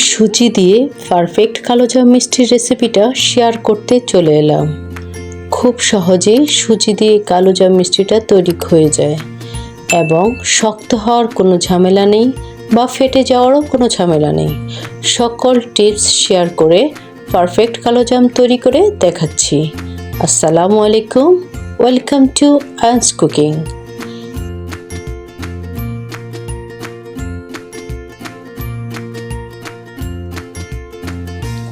সুজি দিয়ে পারফেক্ট কালোজাম মিষ্টির রেসিপিটা শেয়ার করতে চলে এলাম। খুব সহজেই সুজি দিয়ে কালোজাম মিষ্টিটা তৈরি হয়ে যায় এবং শক্ত হওয়ার কোনো ঝামেলা নেই বা ফেটে যাওয়ারও কোনো ঝামেলা নেই। সকল টিপস শেয়ার করে পারফেক্ট কালোজাম তৈরি করে দেখাচ্ছি। আসসালামু আলাইকুম, ওয়েলকাম টু আয়ান্স কুকিং।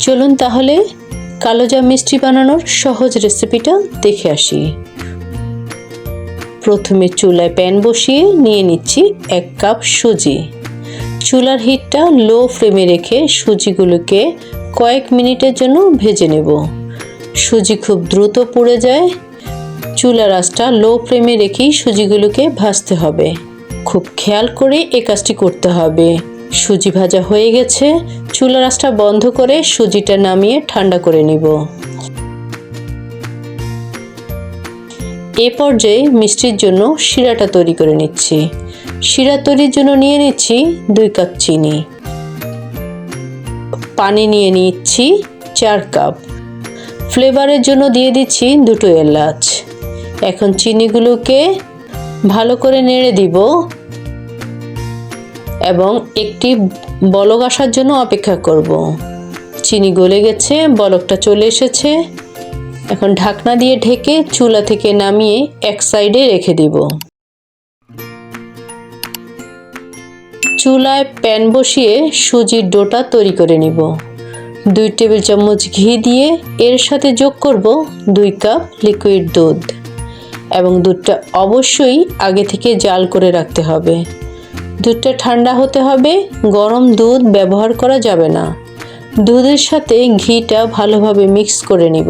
চলুন তাহলে কালোজাম মিষ্টি বানানোর সহজ রেসিপিটা দেখে আসি। প্রথমে চুলায় প্যান বসিয়ে নিয়ে নিচ্ছি 1 কাপ সুজি। চুলার হিটটা লো ফ্লেমে রেখে সুজিগুলোকে কয়েক মিনিটের জন্য ভেজে নেব। সুজি খুব দ্রুত পুড়ে যায়, চুলার আঁচটা লো ফ্লেমে রেখেই সুজিগুলোকে ভাজতে হবে। খুব খেয়াল করে এই কাজটি করতে হবে। সুজি ভাজা হয়ে গেছে, চুলার আঁচটা বন্ধ করে সুজিটা নামিয়ে ঠান্ডা করে নিব। এ পর্যায়ে মিষ্টির জন্য শিরাটা তৈরি করে নিচ্ছি। শিরা তৈরির জন্য নিয়ে নিচ্ছি 2 কাপ চিনি, পানি নিয়ে নিচ্ছি 4 কাপ, ফ্লেভারের জন্য দিয়ে দিচ্ছি 2 এলাচ। এখন চিনিগুলোকে ভালো করে নেড়ে দিব এবং একটি বলক আসার জন্য অপেক্ষা করব। চিনি গলে গেছে, বলকটা চলে এসেছে। এখন ঢাকনা দিয়ে ঢেকে চুলা থেকে নামিয়ে এক সাইডে রেখে দিব। চুলায় প্যান বসিয়ে সুজির ডোটা তৈরি করে নিব। 2 টেবিল চামচ ঘি দিয়ে এর সাথে যোগ করব 2 কাপ লিকুইড দুধ এবং দুধটা অবশ্যই আগে থেকে জাল করে রাখতে হবে। দুধটা ঠান্ডা হতে হবে, গরম দুধ ব্যবহার করা যাবে না। দুধের সাথে ঘিটা ভালোভাবে মিক্স করে নিব।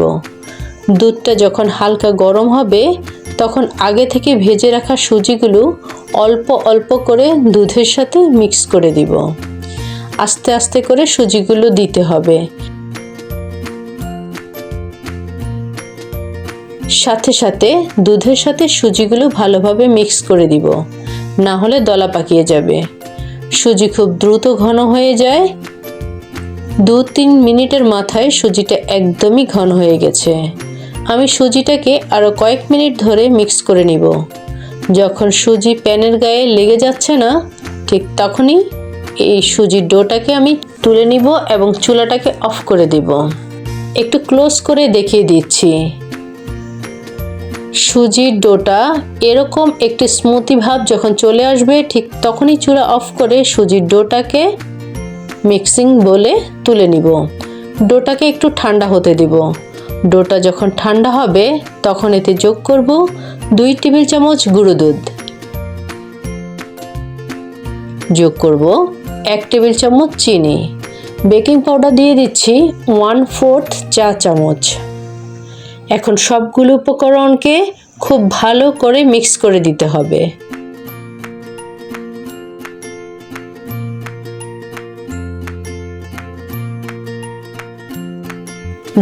দুধটা যখন হালকা গরম হবে তখন আগে থেকে ভেজে রাখা সুজিগুলো অল্প অল্প করে দুধের সাথে মিক্স করে দিব। আস্তে আস্তে করে সুজিগুলো দিতে হবে। সাথে সাথে দুধের সাথে সুজিগুলো ভালোভাবে মিক্স করে দিব, না হলে দলা পাকিয়ে যাবে। সুজি খুব দ্রুত ঘন হয়ে যায়। 2-3 মিনিটের মাথায় সুজিটা একদমই ঘন হয়ে গেছে। আমি সুজিটাকে আরও কয়েক মিনিট ধরে মিক্স করে নিব। যখন সুজি প্যানের গায়ে লেগে যাচ্ছে না, ঠিক তখনই এই সুজির ডোটাকে আমি তুলে নিব এবং চুলাটাকে অফ করে দিব। একটু ক্লোজ করে দেখিয়ে দিচ্ছি। সুজির ডোটা এরকম একটি স্মুথি ভাব যখন চলে আসবে, ঠিক তখনই চুলা অফ করে সুজির ডোটাকে মিক্সিং বলে তুলে নিব। ডোটাকে একটু ঠান্ডা হতে দিব। ডোটা যখন ঠান্ডা হবে তখন এতে যোগ করব 2 টেবিল চামচ গুঁড়ো দুধ, যোগ করব 1 টেবিল চামচ চিনি, বেকিং পাউডার দিয়ে দিচ্ছি 1/4 চা চামচ। এখন সবগুলো উপকরণকে খুব ভালো করে মিক্স করে দিতে হবে।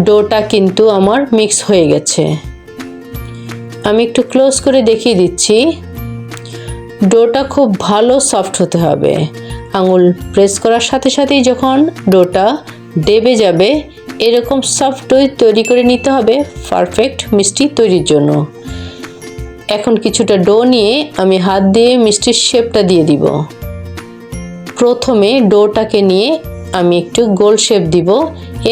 ডোটা কিন্তু আমার মিক্স হয়ে গেছে। আমি একটু ক্লোজ করে দেখিয়ে দিচ্ছি। ডোটা খুব ভালো সফট হতে হবে। আঙুল প্রেস করার সাথে সাথেই যখন ডোটা দেবে যাবে, এরকম সফট ডো তৈরি করে নিতে হবে পারফেক্ট মিষ্টি তৈরির জন্য। এখন কিছুটা ডো নিয়ে আমি হাত দিয়ে মিষ্টির শেপটা দিয়ে দিব। প্রথমে ডোটাকে নিয়ে আমি একটু গোল শেপ দিব,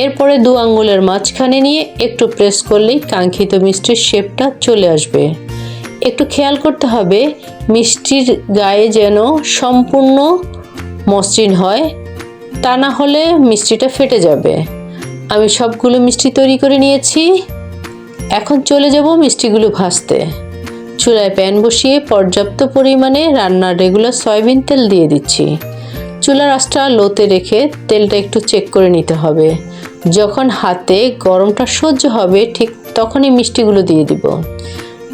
এরপরে 2 আঙ্গুলের মাঝখানে নিয়ে একটু প্রেস করলেই কাঙ্ক্ষিত মিষ্টির শেপটা চলে আসবে। একটু খেয়াল করতে হবে মিষ্টির গায়ে যেন সম্পূর্ণ মসৃণ হয়, তা না হলে মিষ্টিটা ফেটে যাবে। আমি সবগুলো মিষ্টি তৈরি করে নিয়েছি। এখন চলে যাব মিষ্টিগুলো ভাজতে। চুলায় প্যান বসিয়ে পর্যাপ্ত পরিমাণে রান্নার রেগুলার সয়াবিন তেল দিয়ে দিচ্ছি। চুলার আঁচটা লোতে রেখে তেলটা একটু চেক করে নিতে হবে। যখন হাতে গরমটা সহ্য হবে ঠিক তখনই মিষ্টিগুলো দিয়ে দিব।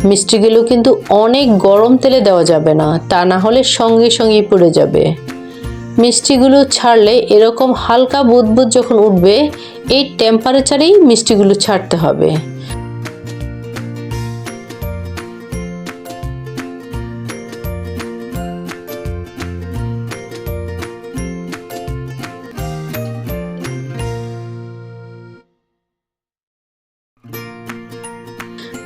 মিষ্টিগুলো কিন্তু অনেক গরম তেলে দেওয়া যাবে না, তা না হলে সঙ্গে সঙ্গেই পুড়ে যাবে। মিষ্টিগুলো ছাড়লে এরকম হালকা বুদবুদ যখন উঠবে, এই টেম্পারেচারেই মিষ্টিগুলো ছাড়তে হবে।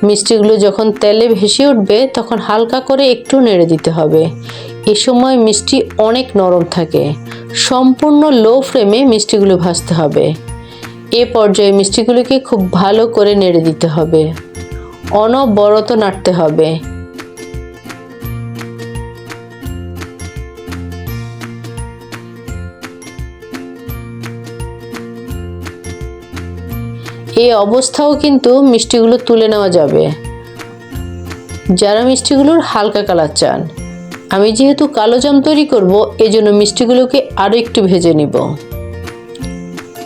মিষ্টিগুলো যখন তেলে ভেসে উঠবে তখন হালকা করে একটু নেড়ে দিতে হবে। এ সময় মিষ্টি অনেক নরম থাকে। সম্পূর্ণ লো ফ্লেমে মিষ্টিগুলো ভাজতে হবে। এ পর্যায়ে মিষ্টিগুলোকে খুব ভালো করে নেড়ে দিতে হবে, অনবরত নাড়তে হবে। এই অবস্থাও কিন্তু মিষ্টিগুলো তুলে নেওয়া যাবে। যারা মিষ্টিগুলোর হালকা কালার চান, আমি যেহেতু কালো জাম তৈরি করব, এজন্য মিষ্টিগুলোকে আরও একটু ভেজে নিব।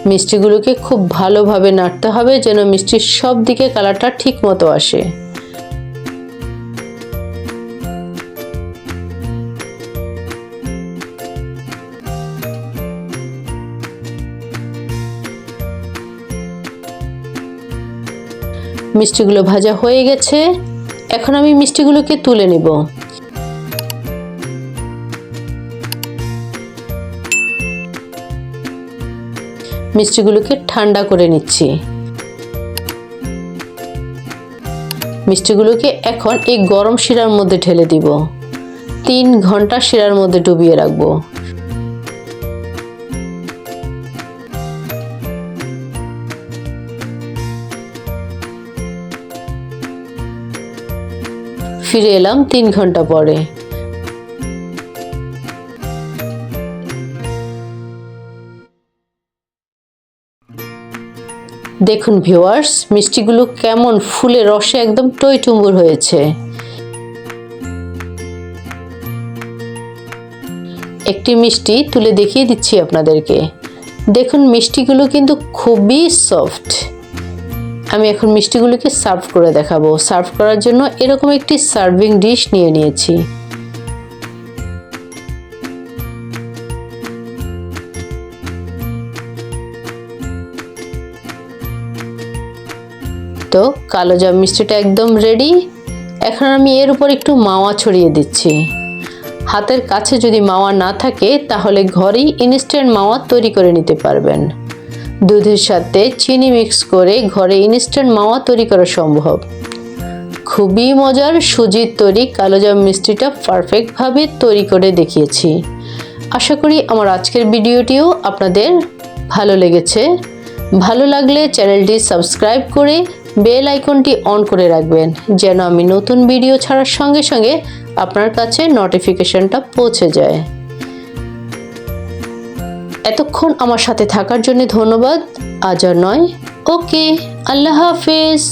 মিষ্টিগুলোকে খুব ভালোভাবে নাড়তে হবে যেন মিষ্টির সব দিকে কালারটা ঠিক মতো আসে। মিষ্টিগুলো ভাজা হয়ে গেছে। এখন আমি মিষ্টিগুলোকে তুলে নিব। মিষ্টিগুলোকে ঠান্ডা করে নিচ্ছি। মিষ্টিগুলোকে এখন এই গরম শিরার মধ্যে ঢেলে দিব। 3 ঘন্টা শিরার মধ্যে ডুবিয়ে রাখবো। ফিরে এলাম 3 ঘন্টা পরে। দেখুন ভিউয়ার্স, মিষ্টিগুলো কেমন ফুলে রসে একদম টইটুম্বুর হয়েছে। একটি মিষ্টি তুলে দেখিয়ে দিচ্ছি আপনাদেরকে। দেখুন মিষ্টিগুলো কিন্তু খুবই সফট। আমি এখন মিষ্টিগুলোকে সার্ভ করে দেখাবো। সার্ভ করার জন্য এরকম একটি সার্ভিং ডিশ নিয়ে নিয়েছি। তো কালো জাম মিষ্টিটা একদম রেডি। এখন আমি এর উপর একটু মাওয়া ছড়িয়ে দিচ্ছি। হাতের কাছে যদি মাওয়া না থাকে তাহলে ঘরেই ইনস্ট্যান্ট মাওয়া তৈরি করে নিতে পারবেন। দুধের সাথে চিনি মিক্স করে ঘরে ইনস্ট্যান্ট মাওয়া তৈরি করা সম্ভব। খুবই মজার সুজির তৈরি কালো জাম মিষ্টিটা পারফেক্টভাবে তৈরি করে দেখিয়েছি। আশা করি আমার আজকের ভিডিওটিও আপনাদের ভালো লেগেছে। ভালো লাগলে চ্যানেলটি সাবস্ক্রাইব করে বেল আইকনটি অন করে রাখবেন যেন আমি নতুন ভিডিও ছাড়ার সঙ্গে সঙ্গে আপনার কাছে নোটিফিকেশনটা পৌঁছে যায়। এতক্ষণ আমার সাথে থাকার জন্য ধন্যবাদ। আজ আর নয়, ওকে, আল্লাহ হাফেজ।